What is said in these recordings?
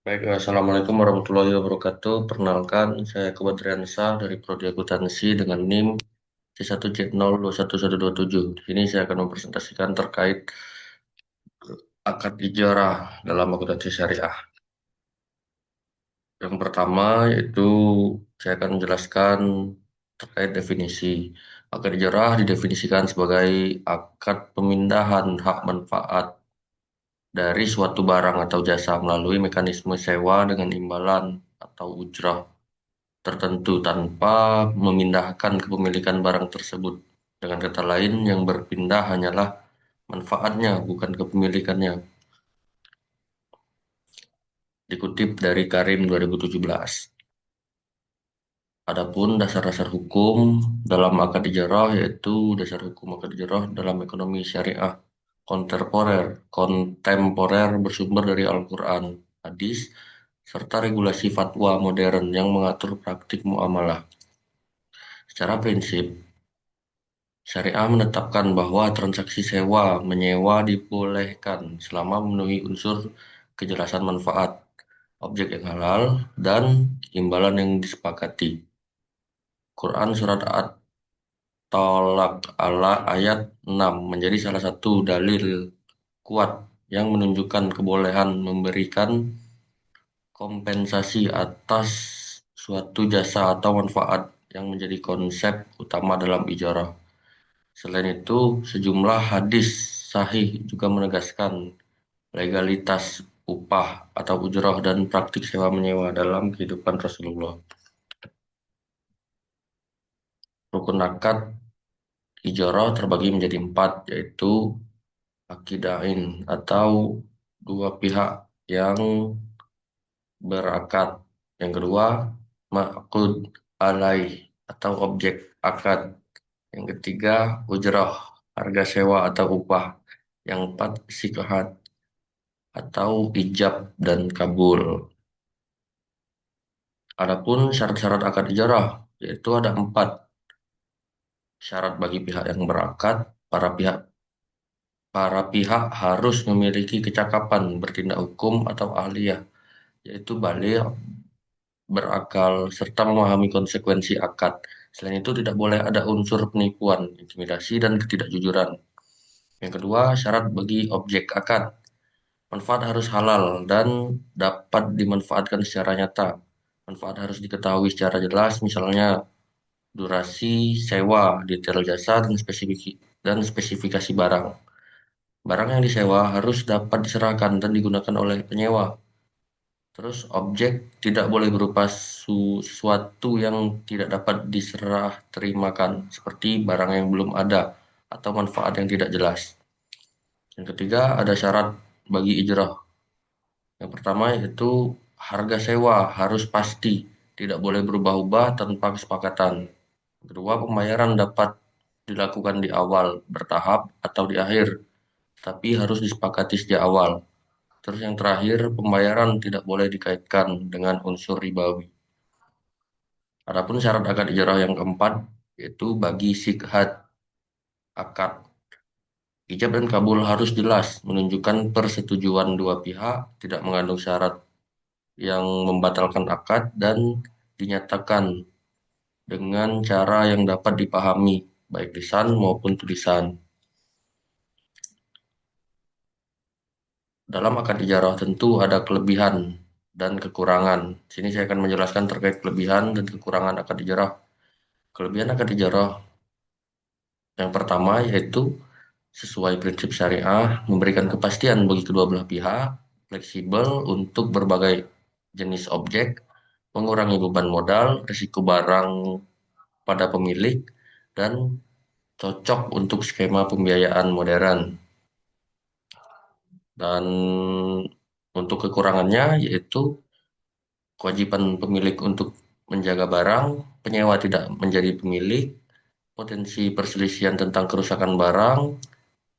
Baik, Assalamualaikum warahmatullahi wabarakatuh. Perkenalkan, saya Kubatriansa dari Prodi Akuntansi dengan NIM C1C0211127. Di sini saya akan mempresentasikan terkait akad ijarah dalam akuntansi syariah. Yang pertama yaitu saya akan menjelaskan terkait definisi. Akad ijarah didefinisikan sebagai akad pemindahan hak manfaat dari suatu barang atau jasa melalui mekanisme sewa dengan imbalan atau ujrah tertentu tanpa memindahkan kepemilikan barang tersebut. Dengan kata lain, yang berpindah hanyalah manfaatnya, bukan kepemilikannya. Dikutip dari Karim 2017. Adapun dasar-dasar hukum dalam akad ijarah yaitu dasar hukum akad ijarah dalam ekonomi syariah kontemporer bersumber dari Al-Quran, hadis, serta regulasi fatwa modern yang mengatur praktik muamalah. Secara prinsip, Syariah menetapkan bahwa transaksi sewa-menyewa dibolehkan selama memenuhi unsur kejelasan manfaat, objek yang halal, dan imbalan yang disepakati. Quran Surat At-Tolak ayat 6 menjadi salah satu dalil kuat yang menunjukkan kebolehan memberikan kompensasi atas suatu jasa atau manfaat yang menjadi konsep utama dalam ijarah. Selain itu, sejumlah hadis sahih juga menegaskan legalitas upah atau ujrah dan praktik sewa-menyewa dalam kehidupan Rasulullah. Rukun akad ijarah terbagi menjadi empat, yaitu akidain atau dua pihak yang berakad. Yang kedua, ma'qud alaih atau objek akad. Yang ketiga, ujrah, harga sewa atau upah. Yang empat, sikhat atau ijab dan kabul. Adapun syarat-syarat akad ijarah, yaitu ada empat syarat bagi pihak yang berakad. Para pihak harus memiliki kecakapan bertindak hukum atau ahliyah, yaitu baligh, berakal, serta memahami konsekuensi akad. Selain itu tidak boleh ada unsur penipuan, intimidasi, dan ketidakjujuran. Yang kedua, syarat bagi objek akad. Manfaat harus halal dan dapat dimanfaatkan secara nyata. Manfaat harus diketahui secara jelas, misalnya durasi sewa, detail jasa, dan spesifikasi barang. Barang yang disewa harus dapat diserahkan dan digunakan oleh penyewa. Terus objek tidak boleh berupa sesuatu yang tidak dapat diserah terimakan, seperti barang yang belum ada atau manfaat yang tidak jelas. Yang ketiga, ada syarat bagi ijrah. Yang pertama yaitu harga sewa harus pasti, tidak boleh berubah-ubah tanpa kesepakatan. Kedua, pembayaran dapat dilakukan di awal, bertahap, atau di akhir, tapi harus disepakati sejak awal. Terus yang terakhir, pembayaran tidak boleh dikaitkan dengan unsur ribawi. Adapun syarat akad ijarah yang keempat, yaitu bagi sikhat akad. Ijab dan kabul harus jelas, menunjukkan persetujuan dua pihak, tidak mengandung syarat yang membatalkan akad, dan dinyatakan dengan cara yang dapat dipahami, baik lisan maupun tulisan. Dalam akad ijarah tentu ada kelebihan dan kekurangan. Sini saya akan menjelaskan terkait kelebihan dan kekurangan akad ijarah. Kelebihan akad ijarah yang pertama yaitu sesuai prinsip syariah, memberikan kepastian bagi kedua belah pihak, fleksibel untuk berbagai jenis objek, mengurangi beban modal, risiko barang pada pemilik, dan cocok untuk skema pembiayaan modern. Dan untuk kekurangannya yaitu kewajiban pemilik untuk menjaga barang, penyewa tidak menjadi pemilik, potensi perselisihan tentang kerusakan barang,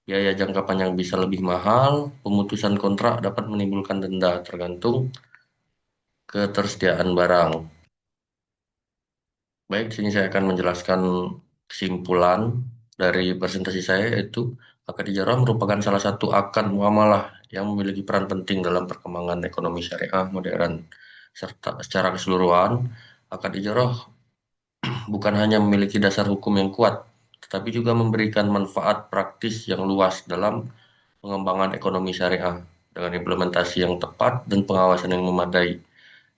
biaya jangka panjang bisa lebih mahal, pemutusan kontrak dapat menimbulkan denda tergantung ketersediaan barang. Baik, sini saya akan menjelaskan kesimpulan dari presentasi saya yaitu Akad ijarah merupakan salah satu akad muamalah yang memiliki peran penting dalam perkembangan ekonomi syariah modern. Serta secara keseluruhan, akad ijarah bukan hanya memiliki dasar hukum yang kuat, tetapi juga memberikan manfaat praktis yang luas dalam pengembangan ekonomi syariah. Dengan implementasi yang tepat dan pengawasan yang memadai,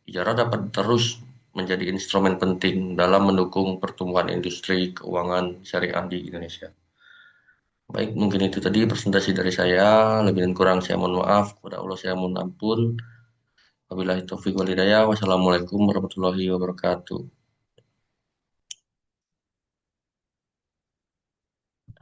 ijarah dapat terus menjadi instrumen penting dalam mendukung pertumbuhan industri keuangan syariah di Indonesia. Baik, mungkin itu tadi presentasi dari saya. Lebih dan kurang saya mohon maaf. Kepada Allah saya mohon ampun. Wabillahi taufiq wal hidayah. Wassalamualaikum warahmatullahi wabarakatuh.